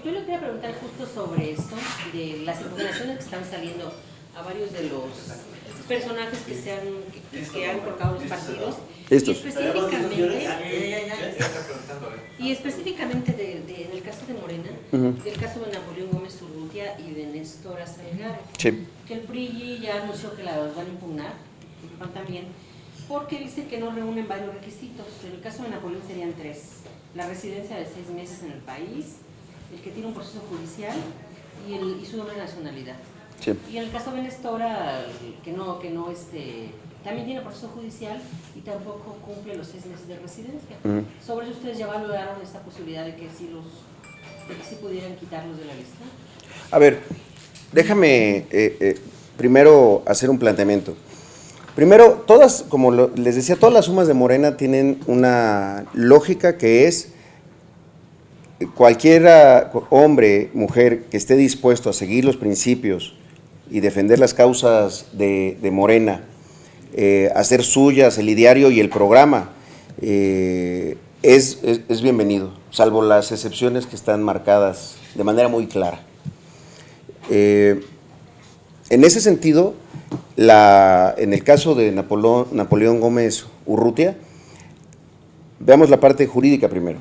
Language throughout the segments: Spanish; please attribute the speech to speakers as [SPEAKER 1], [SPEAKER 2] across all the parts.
[SPEAKER 1] yo le quería preguntar justo sobre esto, de las impugnaciones que están saliendo a varios de los personajes que han colocado los partidos.
[SPEAKER 2] Estos.
[SPEAKER 1] Y específicamente en el caso de Morena, del caso de Napoleón Gómez Urrutia y de Néstor Salgado,
[SPEAKER 2] Sí.
[SPEAKER 1] que el PRI ya anunció que la van a impugnar, el PAN también, porque dicen que no reúnen varios requisitos. En el caso de Napoleón serían 3: la residencia de 6 meses en el país, el que tiene un proceso judicial y su doble nacionalidad.
[SPEAKER 2] Sí.
[SPEAKER 1] Y en el caso de Nestora, también tiene proceso judicial y tampoco cumple los 6 meses de residencia. ¿Sobre eso ustedes ya valoraron esta posibilidad de que sí pudieran quitarlos de la lista?
[SPEAKER 2] A ver, déjame primero hacer un planteamiento. Primero, como les decía, todas las sumas de Morena tienen una lógica que es cualquier hombre, mujer que esté dispuesto a seguir los principios y defender las causas de Morena, hacer suyas el ideario y el programa, es bienvenido, salvo las excepciones que están marcadas de manera muy clara. En ese sentido, en el caso de Napoleón Gómez Urrutia, veamos la parte jurídica primero.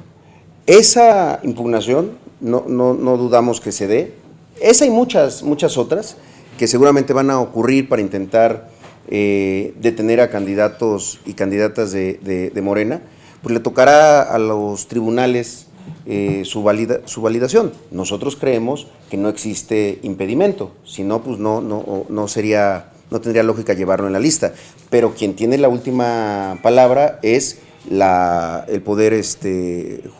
[SPEAKER 2] Esa impugnación no dudamos que se dé. Esa y muchas otras que seguramente van a ocurrir para intentar detener a candidatos y candidatas de Morena, pues le tocará a los tribunales su validación. Nosotros creemos que no existe impedimento, si no, pues no tendría lógica llevarlo en la lista. Pero quien tiene la última palabra es el Poder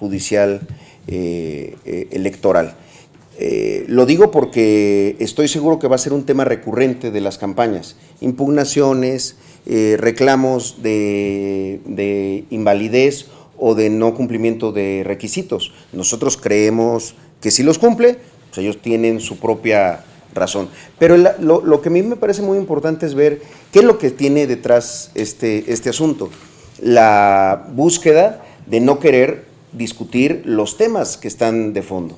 [SPEAKER 2] Judicial Electoral. Lo digo porque estoy seguro que va a ser un tema recurrente de las campañas, impugnaciones, reclamos de invalidez o de no cumplimiento de requisitos. Nosotros creemos que si los cumple, pues ellos tienen su propia razón. Pero lo que a mí me parece muy importante es ver qué es lo que tiene detrás este asunto. La búsqueda de no querer discutir los temas que están de fondo.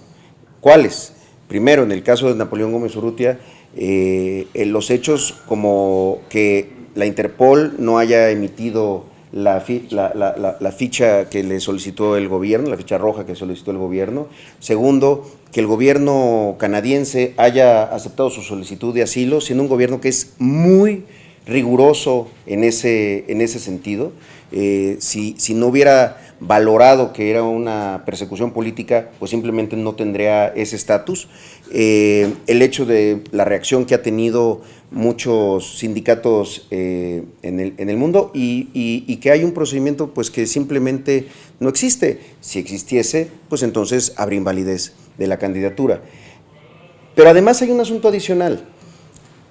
[SPEAKER 2] ¿Cuáles? Primero, en el caso de Napoleón Gómez Urrutia, los hechos como que la Interpol no haya emitido la ficha que le solicitó el gobierno, la ficha roja que solicitó el gobierno. Segundo, que el gobierno canadiense haya aceptado su solicitud de asilo, siendo un gobierno que es muy riguroso en ese sentido. Si no hubiera valorado que era una persecución política, pues simplemente no tendría ese estatus. El hecho de la reacción que ha tenido muchos sindicatos en el mundo y que hay un procedimiento pues que simplemente no existe. Si existiese, pues entonces habría invalidez de la candidatura. Pero además hay un asunto adicional,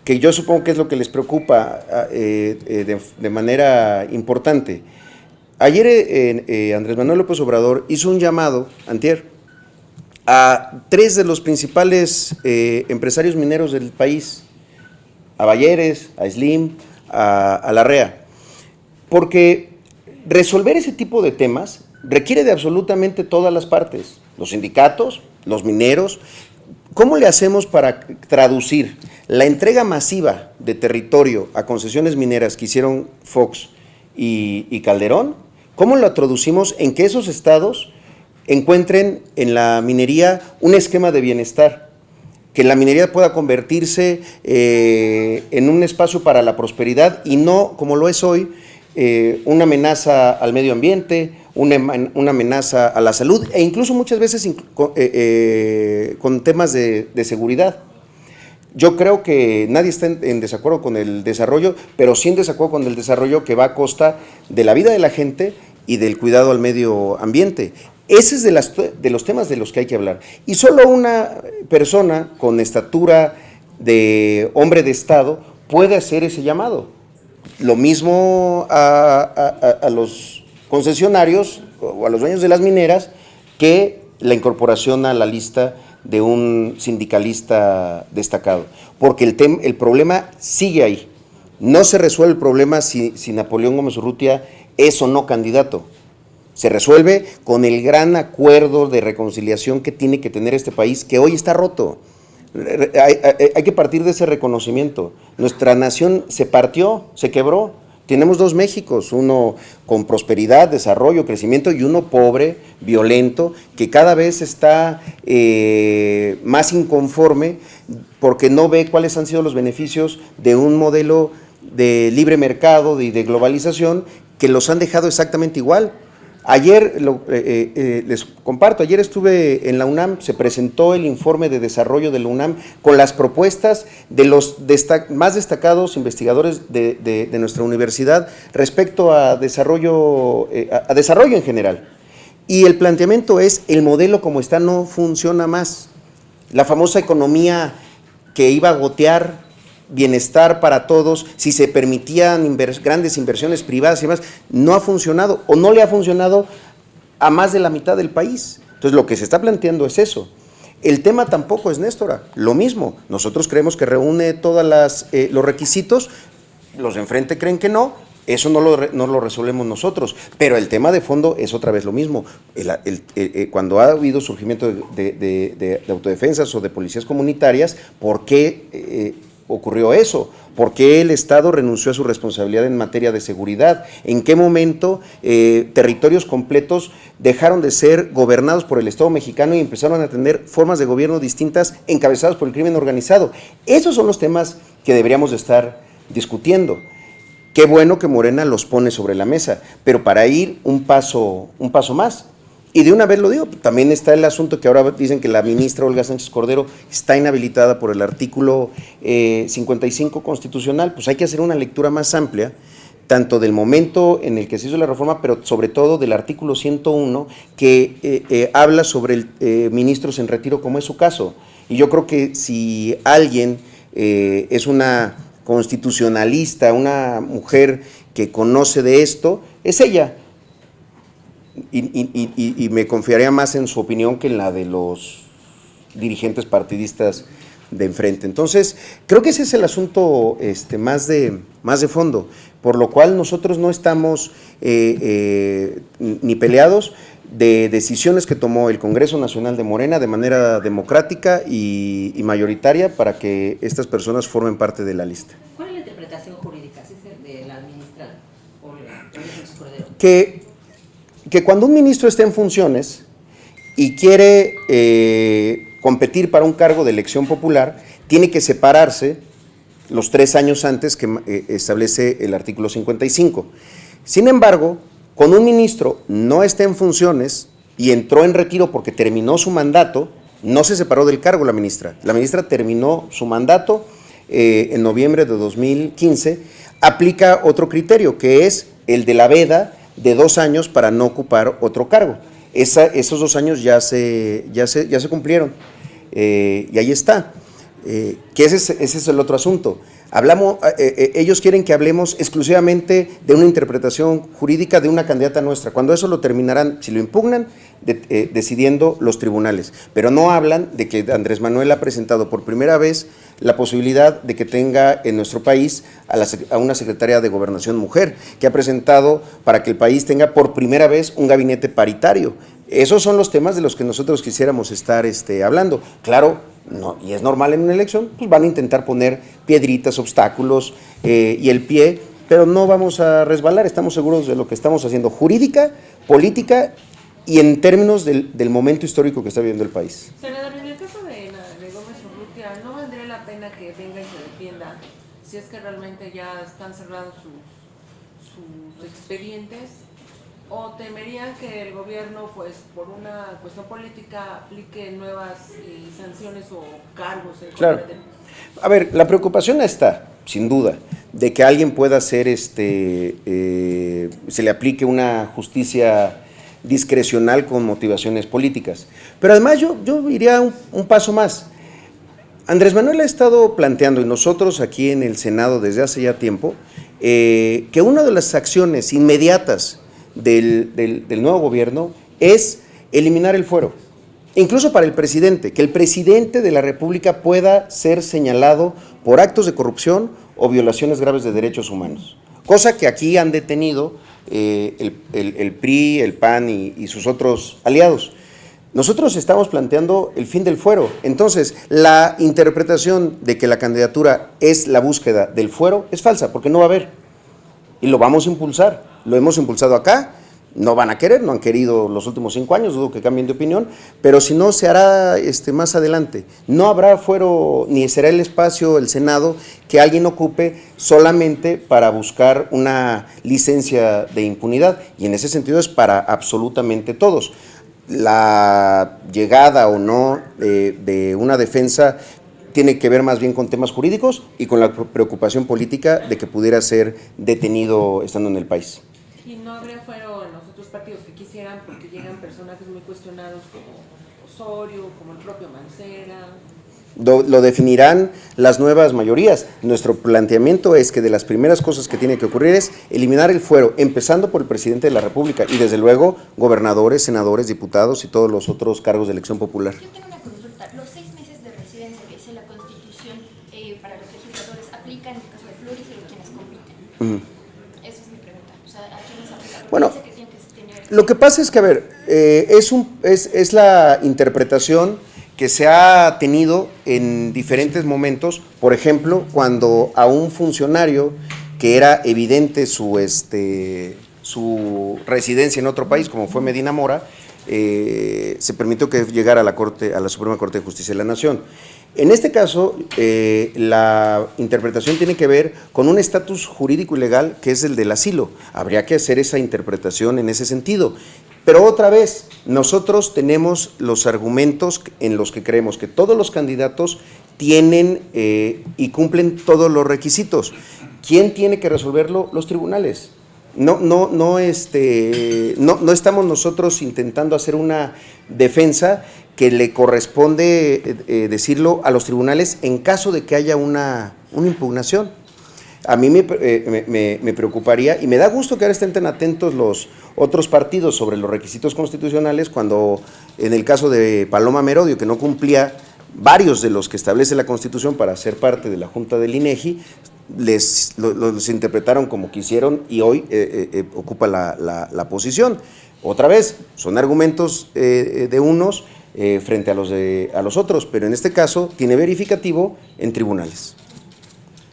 [SPEAKER 2] que yo supongo que es lo que les preocupa de manera importante. Ayer Andrés Manuel López Obrador hizo un llamado, antier, a 3 de los principales empresarios mineros del país, a Bayeres, a Slim, a Larrea, porque resolver ese tipo de temas requiere de absolutamente todas las partes, los sindicatos, los mineros. ¿Cómo le hacemos para traducir la entrega masiva de territorio a concesiones mineras que hicieron Fox y Calderón? ¿Cómo lo traducimos en que esos estados encuentren en la minería un esquema de bienestar? Que la minería pueda convertirse en un espacio para la prosperidad y no, como lo es hoy, una amenaza al medio ambiente, una amenaza a la salud e incluso muchas veces con temas de seguridad. Yo creo que nadie está en desacuerdo con el desarrollo, pero sí en desacuerdo con el desarrollo que va a costa de la vida de la gente y del cuidado al medio ambiente. Ese es de los temas de los que hay que hablar. Y solo una persona con estatura de hombre de Estado puede hacer ese llamado. Lo mismo a los concesionarios o a los dueños de las mineras que la incorporación a la lista de un sindicalista destacado, porque el problema sigue ahí. No se resuelve el problema si Napoleón Gómez Urrutia es o no candidato. Se resuelve con el gran acuerdo de reconciliación que tiene que tener este país, que hoy está roto. Hay que partir de ese reconocimiento. Nuestra nación se partió, se quebró. Tenemos dos Méxicos, uno con prosperidad, desarrollo, crecimiento, y uno pobre, violento, que cada vez está más inconforme porque no ve cuáles han sido los beneficios de un modelo de libre mercado y de globalización que los han dejado exactamente igual. Ayer, les comparto, ayer estuve en la UNAM, se presentó el informe de desarrollo de la UNAM con las propuestas de los más destacados investigadores de nuestra universidad respecto a desarrollo en general. Y el planteamiento es, el modelo como está no funciona más. La famosa economía que iba a gotear bienestar para todos, si se permitían grandes inversiones privadas y demás, no ha funcionado o no le ha funcionado a más de la mitad del país. Entonces lo que se está planteando es eso. El tema tampoco es Néstora, lo mismo, nosotros creemos que reúne todos los requisitos, los de enfrente creen que no, eso no lo resolvemos nosotros, pero el tema de fondo es otra vez lo mismo. Cuando ha habido surgimiento de autodefensas o de policías comunitarias, ¿por qué ocurrió eso? ¿Por qué el Estado renunció a su responsabilidad en materia de seguridad? ¿En qué momento territorios completos dejaron de ser gobernados por el Estado mexicano y empezaron a tener formas de gobierno distintas encabezadas por el crimen organizado? Esos son los temas que deberíamos de estar discutiendo. Qué bueno que Morena los pone sobre la mesa, pero para ir un paso más. Y de una vez lo digo, también está el asunto que ahora dicen que la ministra Olga Sánchez Cordero está inhabilitada por el artículo 55 constitucional. Pues hay que hacer una lectura más amplia, tanto del momento en el que se hizo la reforma, pero sobre todo del artículo 101, que habla sobre ministros en retiro, como es su caso. Y yo creo que si alguien es una constitucionalista, una mujer que conoce de esto, es ella. Y me confiaría más en su opinión que en la de los dirigentes partidistas de enfrente. Entonces, creo que ese es el asunto más de fondo, por lo cual nosotros no estamos ni peleados de decisiones que tomó el Congreso Nacional de Morena de manera democrática y mayoritaria para que estas personas formen parte de la lista.
[SPEAKER 1] ¿Cuál es la interpretación jurídica de la ministra Sánchez Cordero?
[SPEAKER 2] Que cuando un ministro esté en funciones y quiere competir para un cargo de elección popular, tiene que separarse los 3 años antes que establece el artículo 55. Sin embargo, cuando un ministro no está en funciones y entró en retiro porque terminó su mandato, no se separó del cargo la ministra. La ministra terminó su mandato en noviembre de 2015, aplica otro criterio, que es el de la veda de 2 años para no ocupar otro cargo. Esos 2 años ya se cumplieron, y ahí está. Que ese es el otro asunto. Ellos quieren que hablemos exclusivamente de una interpretación jurídica de una candidata nuestra, cuando eso lo terminarán, si lo impugnan, decidiendo los tribunales, pero no hablan de que Andrés Manuel ha presentado por primera vez la posibilidad de que tenga en nuestro país a una secretaria de Gobernación mujer, que ha presentado para que el país tenga por primera vez un gabinete paritario. Esos son los temas de los que nosotros quisiéramos estar hablando. Claro, no, y es normal en una elección, pues van a intentar poner piedritas, obstáculos y el pie, pero no vamos a resbalar, estamos seguros de lo que estamos haciendo, jurídica, política y en términos del momento histórico que está viviendo el país.
[SPEAKER 3] Senador, en el caso de Gómez Urrutia, ¿no valdría la pena que venga y se defienda si es que realmente ya están cerrados sus expedientes? ¿O temerían que el gobierno, pues por una cuestión política, aplique nuevas sanciones o cargos?
[SPEAKER 2] Claro. A ver, la preocupación está, sin duda, de que alguien pueda hacer, se le aplique una justicia discrecional con motivaciones políticas. Pero además yo iría un paso más. Andrés Manuel ha estado planteando, y nosotros aquí en el Senado desde hace ya tiempo, que una de las acciones inmediatas del nuevo gobierno es eliminar el fuero, incluso para el presidente, que el presidente de la República pueda ser señalado por actos de corrupción o violaciones graves de derechos humanos, cosa que aquí han detenido el PRI, el PAN y sus otros aliados. Nosotros estamos planteando el fin del fuero. Entonces, la interpretación de que la candidatura es la búsqueda del fuero es falsa, porque no va a haber. Y lo vamos a impulsar. Lo hemos impulsado acá. No van a querer, no han querido los últimos 5 años, dudo que cambien de opinión, pero si no, se hará más adelante. No habrá fuero, ni será el espacio, el Senado, que alguien ocupe solamente para buscar una licencia de impunidad, y en ese sentido es para absolutamente todos. La llegada o no de una defensa tiene que ver más bien con temas jurídicos y con la preocupación política de que pudiera ser detenido estando en el país.
[SPEAKER 3] Y no habría fuero en los otros partidos que quisieran, porque llegan personajes muy cuestionados como Osorio, como el propio Mancera.
[SPEAKER 2] Lo definirán las nuevas mayorías. Nuestro planteamiento es que de las primeras cosas que tiene que ocurrir es eliminar el fuero, empezando por el presidente de la República y desde luego gobernadores, senadores, diputados y todos los otros cargos de elección popular.
[SPEAKER 4] Yo tengo una consulta. Los 6 meses de residencia que dice la Constitución para los legisladores aplican en el caso de pluris y de quienes compiten. Esa es mi pregunta. O sea, ¿a quiénes aplica? Porque
[SPEAKER 2] bueno,
[SPEAKER 4] dice que tienen que tener...
[SPEAKER 2] Lo que pasa es que, a ver, es la interpretación que se ha tenido en diferentes momentos. Por ejemplo, cuando a un funcionario que era evidente su residencia en otro país, como fue Medina Mora, se permitió que llegara a la Suprema Corte de Justicia de la Nación. En este caso, la interpretación tiene que ver con un estatus jurídico y legal que es el del asilo. Habría que hacer esa interpretación en ese sentido. Pero otra vez, nosotros tenemos los argumentos en los que creemos que todos los candidatos tienen y cumplen todos los requisitos. ¿Quién tiene que resolverlo? Los tribunales. No estamos nosotros intentando hacer una defensa que le corresponde decirlo a los tribunales en caso de que haya una impugnación. A mí me preocuparía, y me da gusto que ahora estén tan atentos los otros partidos sobre los requisitos constitucionales, cuando en el caso de Paloma Merodio, que no cumplía varios de los que establece la Constitución para ser parte de la Junta del INEGI, los interpretaron como quisieron y hoy ocupa la posición. Otra vez, son argumentos de unos frente a los otros, pero en este caso tiene verificativo en tribunales.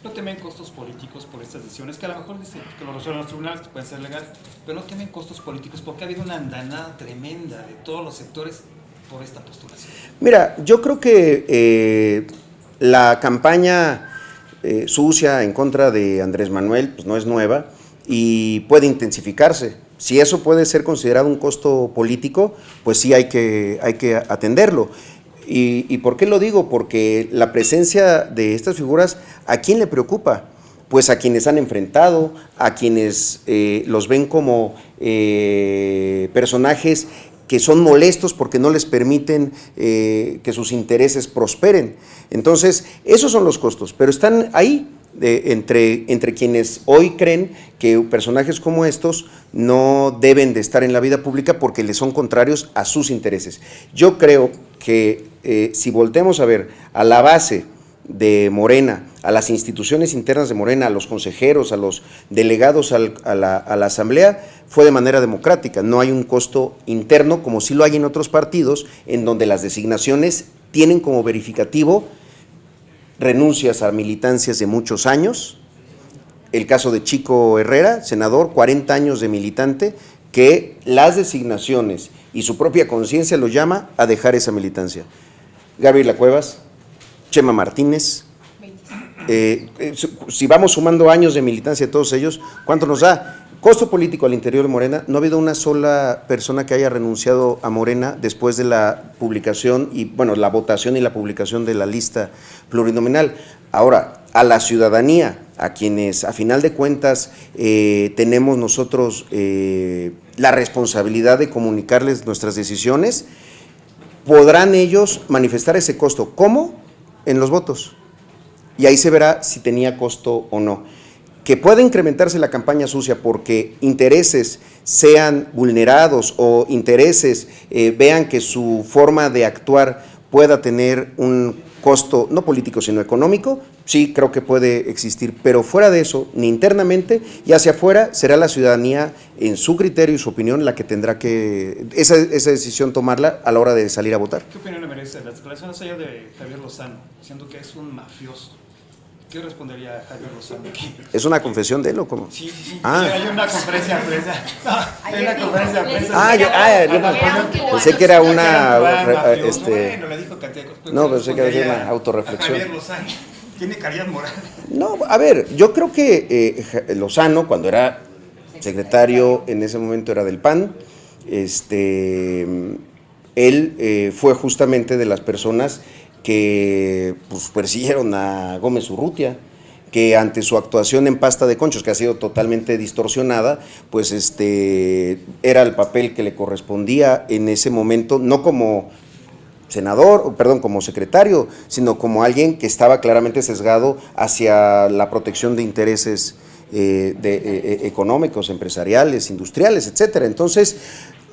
[SPEAKER 5] ¿No temen costos políticos por estas decisiones? Que a lo mejor dicen que lo resuelven los tribunales, que pueden ser legal, pero no temen costos políticos porque ha habido una andanada tremenda de todos los sectores por esta postulación.
[SPEAKER 2] Mira, yo creo que la campaña sucia en contra de Andrés Manuel pues no es nueva y puede intensificarse. Si eso puede ser considerado un costo político, pues sí hay que atenderlo. ¿Y por qué lo digo? Porque la presencia de estas figuras, ¿a quién le preocupa? Pues a quienes han enfrentado, a quienes los ven como personajes que son molestos porque no les permiten que sus intereses prosperen. Entonces, esos son los costos, pero están ahí entre quienes hoy creen que personajes como estos no deben de estar en la vida pública porque les son contrarios a sus intereses. Yo creo que si volteamos a ver a la base de Morena, a las instituciones internas de Morena, a los consejeros, a los delegados a la asamblea, fue de manera democrática. No hay un costo interno como sí lo hay en otros partidos, en donde las designaciones tienen como verificativo renuncias a militancias de muchos años. El caso de Chico Herrera, senador, 40 años de militante, que las designaciones y su propia conciencia lo llama a dejar esa militancia. Gabriela Cuevas, Chema Martínez, si vamos sumando años de militancia de todos ellos, ¿cuánto nos da? Costo político al interior de Morena, no ha habido una sola persona que haya renunciado a Morena después de la publicación y, bueno, la votación y la publicación de la lista plurinominal. Ahora, a la ciudadanía, a quienes a final de cuentas tenemos nosotros la responsabilidad de comunicarles nuestras decisiones, podrán ellos manifestar ese costo. ¿Cómo? En los votos. Y ahí se verá si tenía costo o no. Que pueda incrementarse la campaña sucia porque intereses sean vulnerados o intereses vean que su forma de actuar pueda tener un costo, no político, sino económico, sí creo que puede existir, pero fuera de eso, ni internamente y hacia afuera, será la ciudadanía, en su criterio y su opinión, la que tendrá que, esa decisión tomarla a la hora de salir a votar.
[SPEAKER 5] ¿Qué opinión le merece las declaraciones ayer de Javier Lozano, diciendo que es un mafioso? ¿Qué respondería Javier Lozano aquí?
[SPEAKER 2] ¿Es una confesión de él o cómo?
[SPEAKER 5] Sí.
[SPEAKER 2] Ah.
[SPEAKER 5] Hay una conferencia de prensa. No, hay una conferencia de prensa.
[SPEAKER 2] Pensé que era una,
[SPEAKER 5] Bueno, le dijo cantidad de cosas.
[SPEAKER 2] no, pensé que era una autorreflexión.
[SPEAKER 5] Javier Lozano tiene calidad moral.
[SPEAKER 2] No, a ver, yo creo que Lozano, cuando era secretario, en ese momento era del PAN, él fue justamente de las personas que pues, persiguieron a Gómez Urrutia, que ante su actuación en Pasta de Conchos, que ha sido totalmente distorsionada, pues era el papel que le correspondía en ese momento, no como senador, perdón, como secretario, sino como alguien que estaba claramente sesgado hacia la protección de intereses económicos, empresariales, industriales, etcétera. Entonces,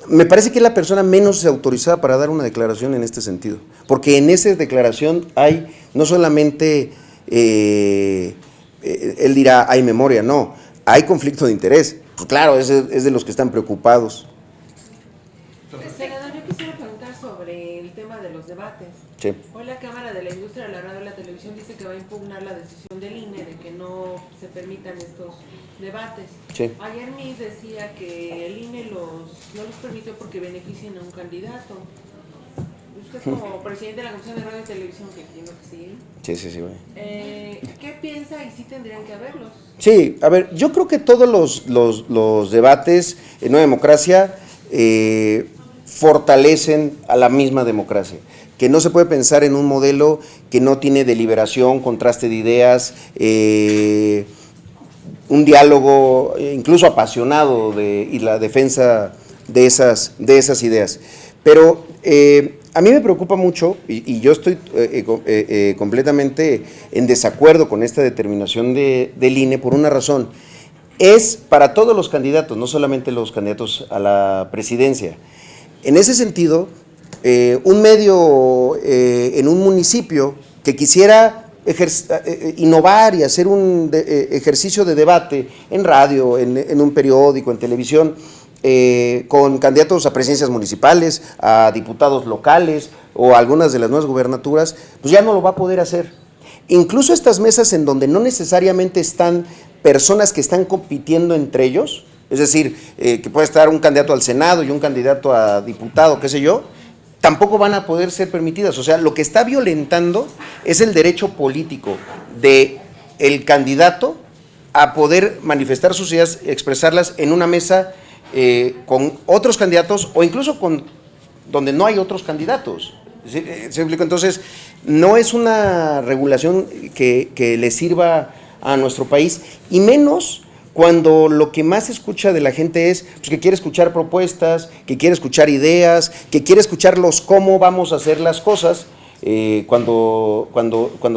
[SPEAKER 2] me parece que es la persona menos autorizada para dar una declaración en este sentido, porque en esa declaración hay no solamente, él dirá, hay memoria, no, hay conflicto de interés. Pues claro, es de los que están preocupados.
[SPEAKER 3] Senador, yo quisiera preguntar sobre el tema de los debates.
[SPEAKER 2] Sí.
[SPEAKER 3] Hoy la Cámara de la Industria de la Radio y la Televisión dice que va a impugnar la decisión del INE de que no se permitan estos debates.
[SPEAKER 2] Sí.
[SPEAKER 3] Ayer MIS decía que el INE no los permitió porque benefician a un candidato. Usted como presidente de la Comisión de Radio y Televisión, que entiendo que sí.
[SPEAKER 2] Sí, güey.
[SPEAKER 3] ¿Qué piensa y si tendrían que haberlos?
[SPEAKER 2] Sí, a ver, yo creo que todos los debates en una democracia fortalecen a la misma democracia, que no se puede pensar en un modelo que no tiene deliberación, contraste de ideas, un diálogo incluso apasionado y la defensa de esas ideas. Pero a mí me preocupa mucho, y yo estoy completamente en desacuerdo con esta determinación del INE por una razón. Es para todos los candidatos, no solamente los candidatos a la presidencia. En ese sentido, un medio en un municipio que quisiera innovar y hacer un ejercicio de debate en radio, en un periódico, en televisión, con candidatos a presidencias municipales, a diputados locales o a algunas de las nuevas gubernaturas, pues ya no lo va a poder hacer. Incluso estas mesas en donde no necesariamente están personas que están compitiendo entre ellos, es decir, que puede estar un candidato al Senado y un candidato a diputado, qué sé yo, tampoco van a poder ser permitidas. O sea, lo que está violentando es el derecho político del candidato a poder manifestar sus ideas, expresarlas en una mesa con otros candidatos o incluso donde no hay otros candidatos. ¿Sí? ¿Se explica? Entonces, no es una regulación que le sirva a nuestro país, y menos cuando lo que más se escucha de la gente es pues, que quiere escuchar propuestas, que quiere escuchar ideas, que quiere escuchar cómo vamos a hacer las cosas cuando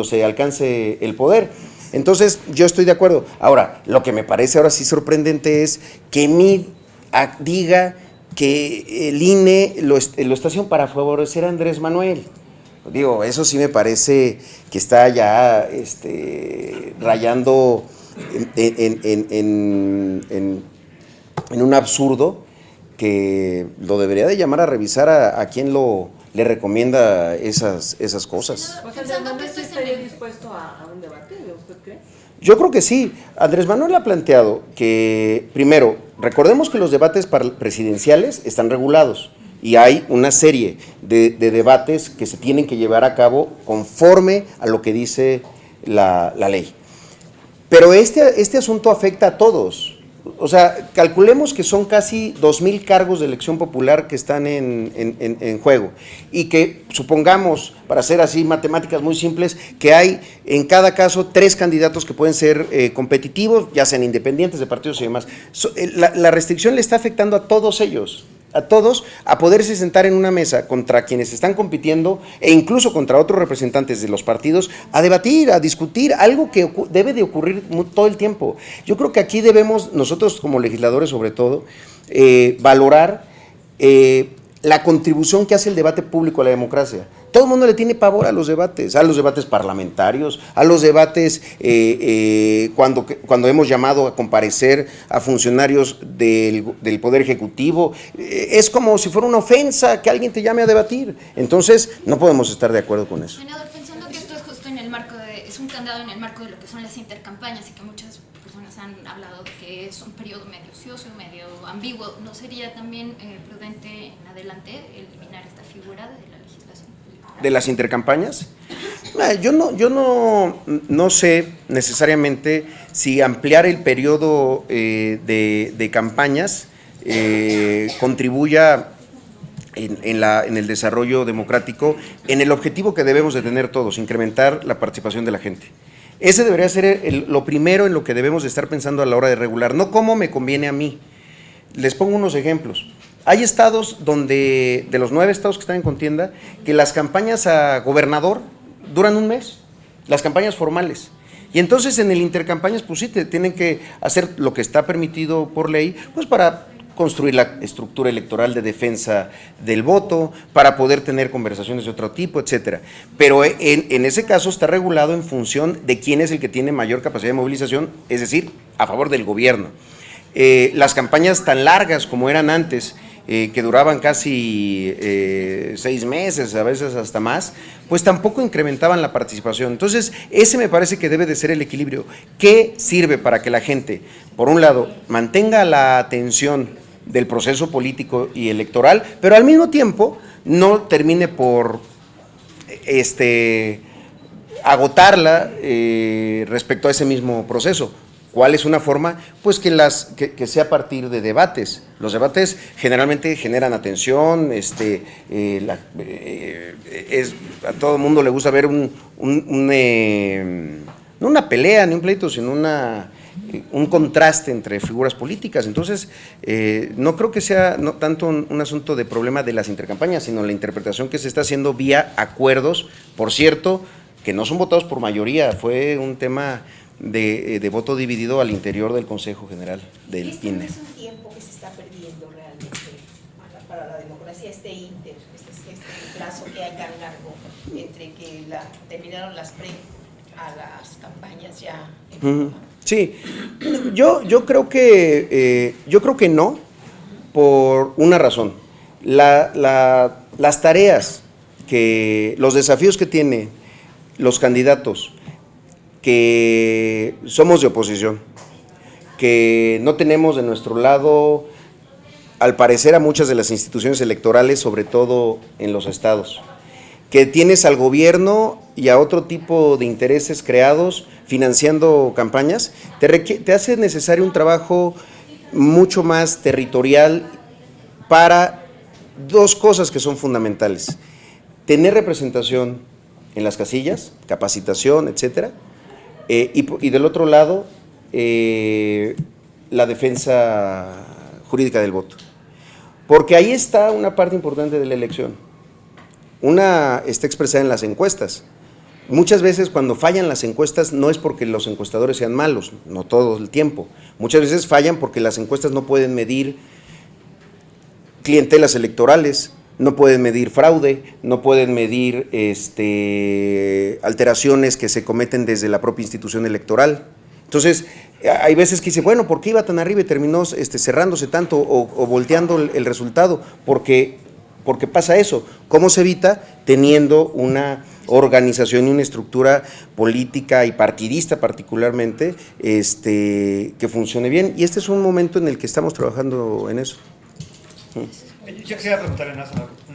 [SPEAKER 2] se alcance el poder. Entonces, yo estoy de acuerdo. Ahora, lo que me parece ahora sí sorprendente es que MID diga que el INE lo está haciendo para favorecer a Andrés Manuel. Digo, eso sí me parece que está ya rayando en un absurdo que lo debería de llamar a revisar a quien le recomienda esas cosas.
[SPEAKER 3] O sea, ¿Andrés Manuel sí estaría dispuesto a un debate? ¿Usted cree?
[SPEAKER 2] Yo creo que sí. Andrés Manuel ha planteado que, primero, recordemos que los debates presidenciales están regulados y hay una serie de debates que se tienen que llevar a cabo conforme a lo que dice la ley. Pero este asunto afecta a todos. O sea, calculemos que son casi 2,000 cargos de elección popular que están en juego y que supongamos, para hacer así matemáticas muy simples, que hay en cada caso 3 candidatos que pueden ser competitivos, ya sean independientes de partidos y demás. La restricción le está afectando a todos ellos, a todos, a poderse sentar en una mesa contra quienes están compitiendo e incluso contra otros representantes de los partidos a debatir, a discutir, algo que debe de ocurrir todo el tiempo. Yo creo que aquí debemos, nosotros como legisladores sobre todo, valorar la contribución que hace el debate público a la democracia. Todo el mundo le tiene pavor a los debates parlamentarios, a los debates cuando hemos llamado a comparecer a funcionarios del Poder Ejecutivo. Es como si fuera una ofensa que alguien te llame a debatir. Entonces, no podemos estar de acuerdo con eso.
[SPEAKER 4] Senador, pensando que esto es justo en el marco es un candado en el marco de lo que son las intercampañas y que muchas personas han hablado de que es un periodo medio ocioso, medio ambiguo, ¿no sería también prudente en adelante eliminar esta figura de la legislación?
[SPEAKER 2] ¿De las intercampañas? Yo no sé necesariamente si ampliar el periodo de campañas contribuya en el desarrollo democrático, en el objetivo que debemos de tener todos, incrementar la participación de la gente. Ese debería ser lo primero en lo que debemos de estar pensando a la hora de regular, no cómo me conviene a mí. Les pongo unos ejemplos. Hay estados donde, de los 9 estados que están en contienda, que las campañas a gobernador duran un mes, las campañas formales. Y entonces en el intercampañas, pues sí, tienen que hacer lo que está permitido por ley, pues para construir la estructura electoral de defensa del voto, para poder tener conversaciones de otro tipo, etcétera. Pero en ese caso está regulado en función de quién es el que tiene mayor capacidad de movilización, es decir, a favor del gobierno. Las campañas tan largas como eran antes, que duraban casi 6 meses, a veces hasta más, pues tampoco incrementaban la participación. Entonces, ese me parece que debe de ser el equilibrio. ¿Qué sirve para que la gente, por un lado, mantenga la atención del proceso político y electoral, pero al mismo tiempo no termine por agotarla respecto a ese mismo proceso? ¿Cuál es una forma? Pues que sea a partir de debates. Los debates generalmente generan atención, a todo el mundo le gusta ver no una pelea ni un pleito, sino un contraste entre figuras políticas. Entonces, no creo que sea no tanto un asunto de problema de las intercampañas, sino la interpretación que se está haciendo vía acuerdos, por cierto, que no son votados por mayoría, fue un tema de voto dividido al interior del Consejo General del
[SPEAKER 6] Este
[SPEAKER 2] INE.
[SPEAKER 6] no es un tiempo que se está perdiendo realmente para la democracia, este plazo que hay tan largo entre que terminaron las a las campañas ya.
[SPEAKER 2] Sí, yo creo que no, por una razón. Las tareas, los desafíos que tienen los candidatos, que somos de oposición, que no tenemos de nuestro lado, al parecer, a muchas de las instituciones electorales, sobre todo en los estados, que tienes al gobierno y a otro tipo de intereses creados financiando campañas, te hace necesario un trabajo mucho más territorial para 2 cosas que son fundamentales: tener representación en las casillas, capacitación, etcétera, y del otro lado, la defensa jurídica del voto. Porque ahí está una parte importante de la elección. Una está expresada en las encuestas. Muchas veces cuando fallan las encuestas no es porque los encuestadores sean malos, no todo el tiempo. Muchas veces fallan porque las encuestas no pueden medir clientelas electorales, no pueden medir fraude, no pueden medir alteraciones que se cometen desde la propia institución electoral. Entonces, hay veces que dice, bueno, ¿por qué iba tan arriba y terminó cerrándose tanto o volteando el resultado? Porque pasa eso. ¿Cómo se evita? Teniendo una organización y una estructura política y partidista particularmente que funcione bien. Y este es un momento en el que estamos trabajando en eso.
[SPEAKER 5] Yo quisiera preguntarle una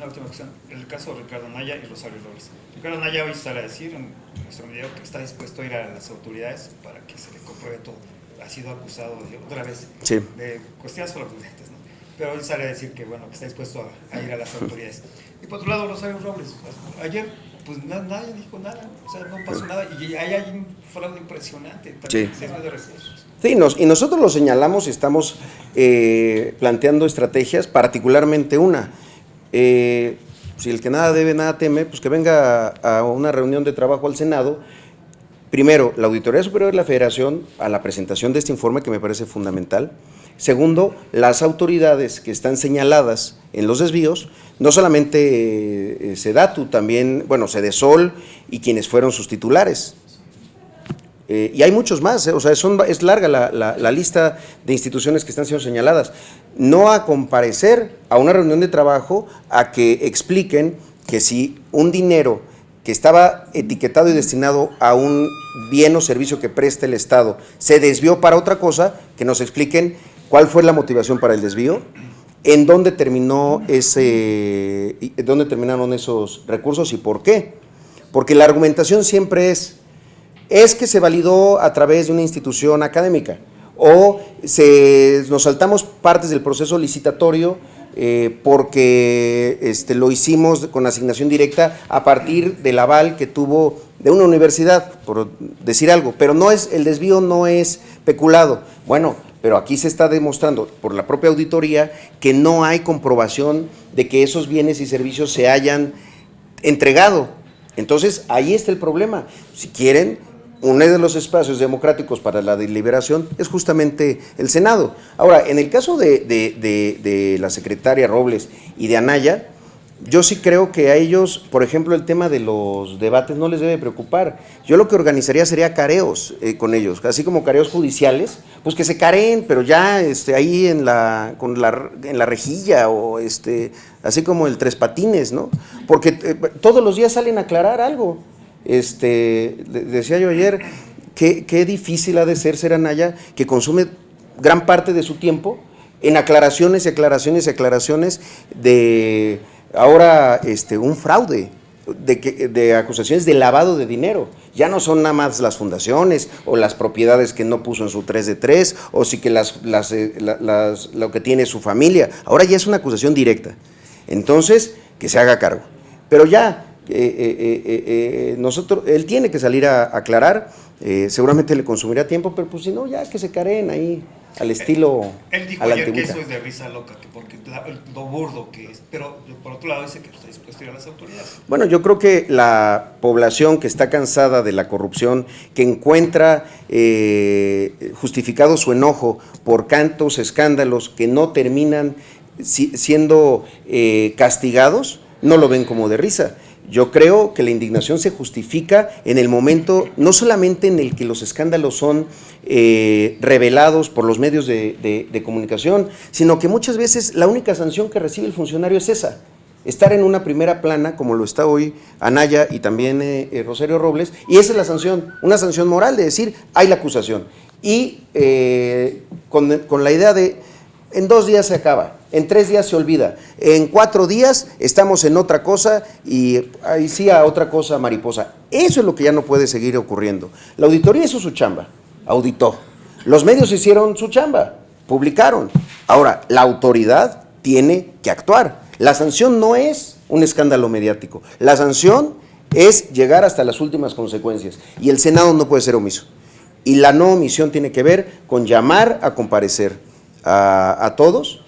[SPEAKER 5] última cuestión. El caso de Ricardo Anaya y Rosario Robles. Ricardo Anaya hoy sale a decir en nuestro video que está dispuesto a ir a las autoridades para que se le compruebe todo. Ha sido acusado otra vez de cuestiones fraudulentes, ¿no? Pero hoy sale a decir que, bueno, que está dispuesto a ir a las autoridades. Y por otro lado, Rosario Robles, ayer pues nadie dijo nada, o sea, no pasó nada, y ahí hay un fraude impresionante también, de recursos.
[SPEAKER 2] Sí, y nosotros lo señalamos y estamos planteando estrategias, particularmente una. Si el que nada debe, nada teme, pues que venga a una reunión de trabajo al Senado, Primero, la Auditoría Superior de la Federación, a la presentación de este informe que me parece fundamental. Segundo, las autoridades que están señaladas en los desvíos, no solamente Sedatu, también, bueno, Sedesol y quienes fueron sus titulares. Y hay muchos más, o sea, es larga la lista de instituciones que están siendo señaladas. No a comparecer a una reunión de trabajo a que expliquen que si un dinero que estaba etiquetado y destinado a un bien o servicio que presta el Estado se desvió para otra cosa, que nos expliquen cuál fue la motivación para el desvío, en dónde terminaron esos recursos y por qué. Porque la argumentación siempre es que se validó a través de una institución académica o nos saltamos partes del proceso licitatorio porque lo hicimos con asignación directa a partir del aval que tuvo de una universidad, por decir algo, pero el desvío no es peculado. Bueno, pero aquí se está demostrando por la propia auditoría que no hay comprobación de que esos bienes y servicios se hayan entregado. Entonces, ahí está el problema. Si quieren, uno de los espacios democráticos para la deliberación es justamente el Senado. Ahora, en el caso de la secretaria Robles y de Anaya, yo sí creo que a ellos, por ejemplo, el tema de los debates no les debe preocupar. Yo lo que organizaría sería careos con ellos, así como careos judiciales, pues que se careen, pero ya ahí en la rejilla o así como el Tres Patines, ¿no? Porque todos los días salen a aclarar algo. Decía yo ayer, qué difícil ha de ser Anaya, que consume gran parte de su tiempo en aclaraciones y aclaraciones y aclaraciones de ahora un fraude, de acusaciones de lavado de dinero. Ya no son nada más las fundaciones o las propiedades que no puso en su 3 de 3 o sí que lo que tiene su familia. Ahora ya es una acusación directa. Entonces, que se haga cargo. Pero ya, él tiene que salir a aclarar, seguramente le consumirá tiempo, pero pues si no, ya que se careen ahí al estilo
[SPEAKER 5] él dijo
[SPEAKER 2] a la
[SPEAKER 5] ayer que
[SPEAKER 2] antigüita.
[SPEAKER 5] eso es de risa loca, que porque lo burdo que es, pero por otro lado dice que está dispuesto a ir a las autoridades.
[SPEAKER 2] Bueno, yo creo que la población que está cansada de la corrupción, que encuentra justificado su enojo por tantos escándalos que no terminan siendo castigados, no lo ven como de risa. Yo creo que la indignación se justifica en el momento, no solamente en el que los escándalos son revelados por los medios de comunicación, sino que muchas veces la única sanción que recibe el funcionario es esa, estar en una primera plana, como lo está hoy Anaya y también Rosario Robles, y esa es la sanción, una sanción moral de decir, hay la acusación, y con la idea de, en 2 días se acaba, en 3 días se olvida, en 4 días estamos en otra cosa y ahí sí a otra cosa mariposa. Eso es lo que ya no puede seguir ocurriendo. La auditoría hizo su chamba, auditó. Los medios hicieron su chamba, publicaron. Ahora, la autoridad tiene que actuar. La sanción no es un escándalo mediático. La sanción es llegar hasta las últimas consecuencias y el Senado no puede ser omiso. Y la no omisión tiene que ver con llamar a comparecer a todos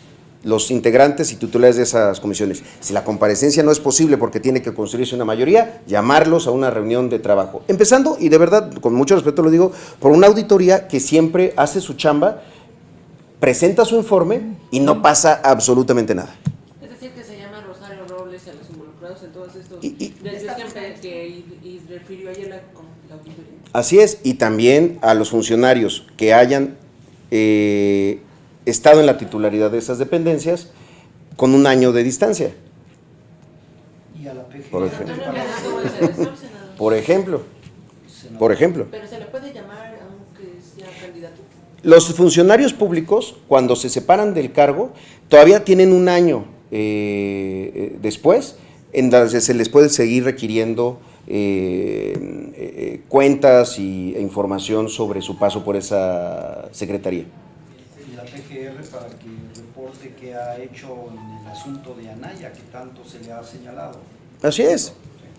[SPEAKER 2] los integrantes y titulares de esas comisiones. Si la comparecencia no es posible porque tiene que construirse una mayoría, llamarlos a una reunión de trabajo. Empezando, y de verdad, con mucho respeto lo digo, por una auditoría que siempre hace su chamba, presenta su informe y no pasa absolutamente nada.
[SPEAKER 3] Es decir, que se llama Rosario Robles y a los involucrados en todos estos
[SPEAKER 2] Y
[SPEAKER 3] refirió ayer la auditoría.
[SPEAKER 2] Así es, y también a los funcionarios que hayan estado en la titularidad de esas dependencias con 1 año de distancia.
[SPEAKER 7] Y a la PGR,
[SPEAKER 2] Por ejemplo.
[SPEAKER 3] Pero se le puede llamar aunque sea candidato.
[SPEAKER 2] Los funcionarios públicos, cuando se separan del cargo, todavía tienen 1 año después, en donde se les puede seguir requiriendo cuentas e información sobre su paso por esa secretaría.
[SPEAKER 7] y la PGR para que reporte qué ha hecho en el asunto de Anaya, que tanto se le ha señalado.
[SPEAKER 2] Así es,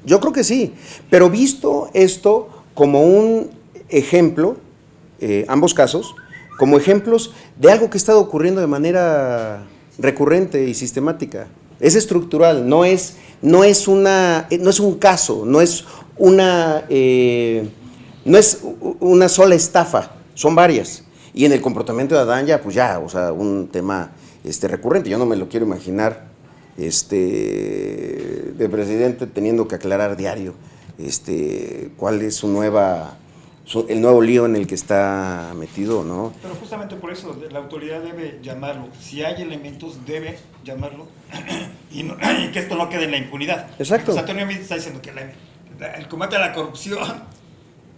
[SPEAKER 2] yo creo que sí, pero visto esto como un ejemplo, ambos casos, como ejemplos de algo que ha estado ocurriendo de manera recurrente y sistemática. Es estructural, no es un caso, no es no es una sola estafa, son varias. Y en el comportamiento de Adán ya, pues ya, o sea, un tema recurrente. Yo no me lo quiero imaginar de presidente teniendo que aclarar diario cuál es el nuevo lío en el que está metido, ¿no?
[SPEAKER 5] Pero justamente por eso la autoridad debe llamarlo. Si hay elementos, debe llamarlo y que esto no quede en la impunidad.
[SPEAKER 2] Exacto.
[SPEAKER 5] Pues Antonio Meade está diciendo que el combate a la corrupción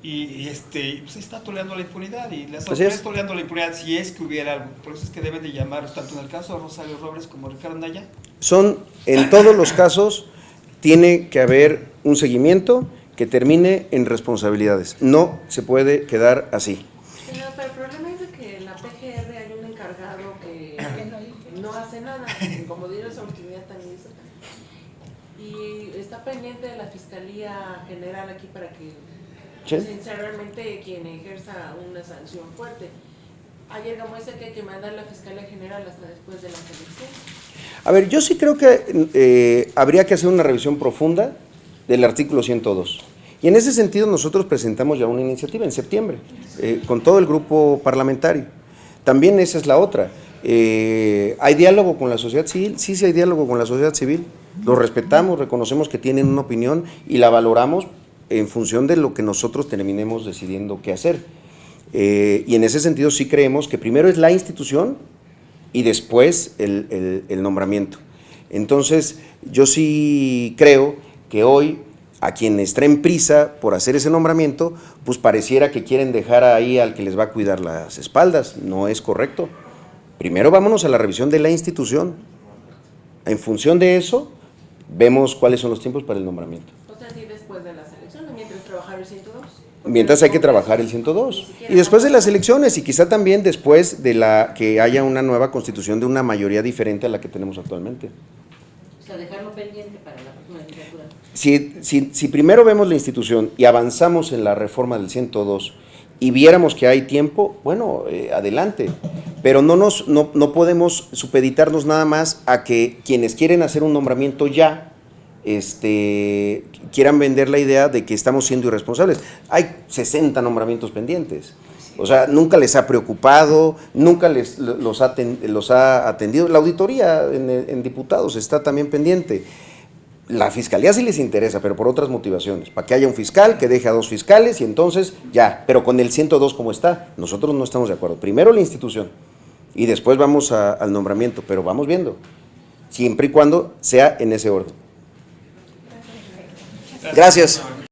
[SPEAKER 5] pues está tolerando la impunidad y las autoridades tolerando la impunidad si es que hubiera algo. Por eso es que deben de llamarlos, tanto en el caso de Rosario Robles como Ricardo Anaya.
[SPEAKER 2] En todos los casos, tiene que haber un seguimiento que termine en responsabilidades. No se puede quedar así.
[SPEAKER 3] Pero el problema es de que en la PGR hay un encargado que no hace nada, como dieron esa oportunidad también dice, y está pendiente de la Fiscalía General aquí para que sinceramente quien ejerza una sanción fuerte. Ayer como dice que hay que mandar la Fiscalía General hasta después de las elecciones.
[SPEAKER 2] A ver, yo sí creo que habría que hacer una revisión profunda del artículo 102. Y en ese sentido nosotros presentamos ya una iniciativa en septiembre, con todo el grupo parlamentario. También esa es la otra. ¿Hay diálogo con la sociedad civil? Sí, sí hay diálogo con la sociedad civil. Lo respetamos, reconocemos que tienen una opinión y la valoramos en función de lo que nosotros terminemos decidiendo qué hacer. Y en ese sentido sí creemos que primero es la institución y después el nombramiento. Entonces, yo sí creo que hoy a quienes traen prisa por hacer ese nombramiento, pues pareciera que quieren dejar ahí al que les va a cuidar las espaldas. No es correcto. Primero vámonos a la revisión de la institución. En función de eso, vemos cuáles son los tiempos para el nombramiento.
[SPEAKER 3] O sea, sí, después de las elecciones, mientras trabajar el 102.
[SPEAKER 2] Mientras hay que trabajar el 102. Y después de las elecciones, y quizá también después de que haya una nueva constitución de una mayoría diferente a la que tenemos actualmente.
[SPEAKER 1] O sea, dejarlo pendiente para la próxima legislatura.
[SPEAKER 2] Si primero vemos la institución y avanzamos en la reforma del 102 y viéramos que hay tiempo, bueno, adelante. Pero no podemos supeditarnos nada más a que quienes quieren hacer un nombramiento ya quieran vender la idea de que estamos siendo irresponsables. Hay 60 nombramientos pendientes. O sea, nunca les ha preocupado, nunca los ha atendido. La auditoría en diputados está también pendiente. La fiscalía sí les interesa, pero por otras motivaciones. Para que haya un fiscal, que deje a 2 fiscales y entonces ya. Pero con el 102 como está, nosotros no estamos de acuerdo. Primero la institución y después vamos al nombramiento, pero vamos viendo. Siempre y cuando sea en ese orden. Gracias.